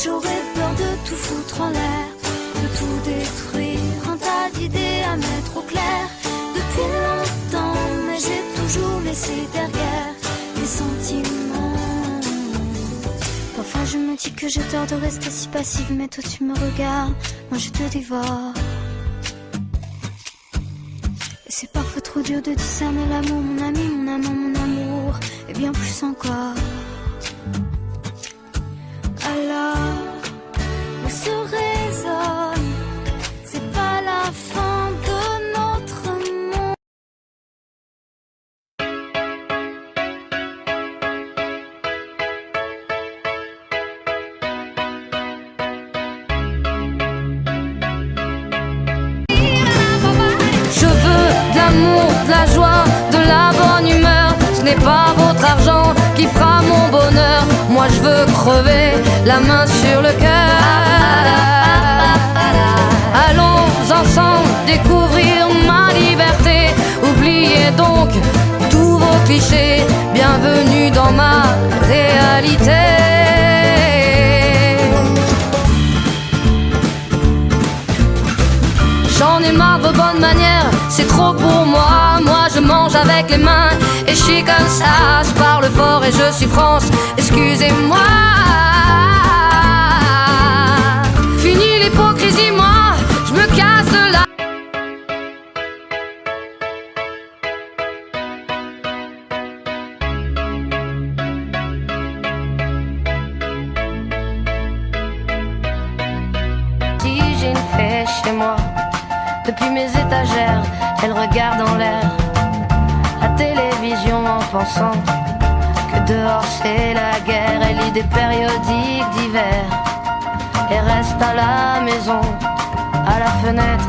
J'aurais peur de tout foutre en l'air, de tout détruire, un tas d'idées à mettre au clair. Depuis longtemps, mais j'ai toujours laissé derrière les sentiments. Parfois je me dis que j'ai tort de rester si passive, mais toi tu me regardes, moi je te dévore. Et c'est parfois trop dur de discerner l'amour, mon ami, mon amant, mon amour, et bien plus encore. Alors, où se résonne, c'est pas la fin de notre monde. Je veux de l'amour, de la joie, de la bonne humeur. Ce n'est pas votre argent qui fera mon bonheur. Moi je veux crever la main sur le cœur. Allons ensemble découvrir ma liberté. Oubliez donc tous vos clichés. Bienvenue dans ma réalité. J'en ai marre de vos bonnes manières, c'est trop pour moi. Moi je mange avec les mains et je suis comme ça. Je parle fort et je suis France, excusez-moi. Fini l'hypocrisie, moi je me casse de là. Si j'ai une fée chez moi, depuis mes étagères, elle regarde en l'air la télévision en pensant que dehors c'est la guerre. Elle lit des périodiques d'hiver et reste à la maison, à la fenêtre,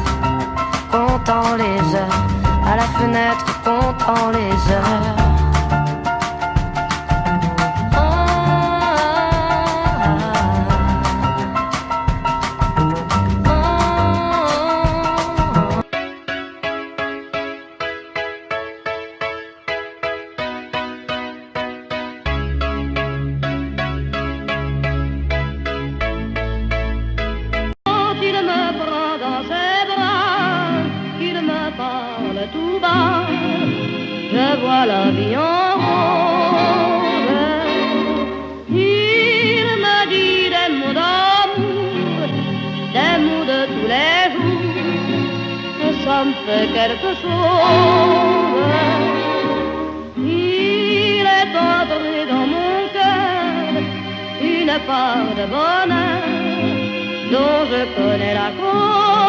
comptant les heures, à la fenêtre, comptant les heures. Tout bas, je vois la vie en rose. Il me dit des mots d'amour, des mots de tous les jours, et ça me fait quelque chose. Il est entré dans mon cœur une part de bonheur dont je connais la cause.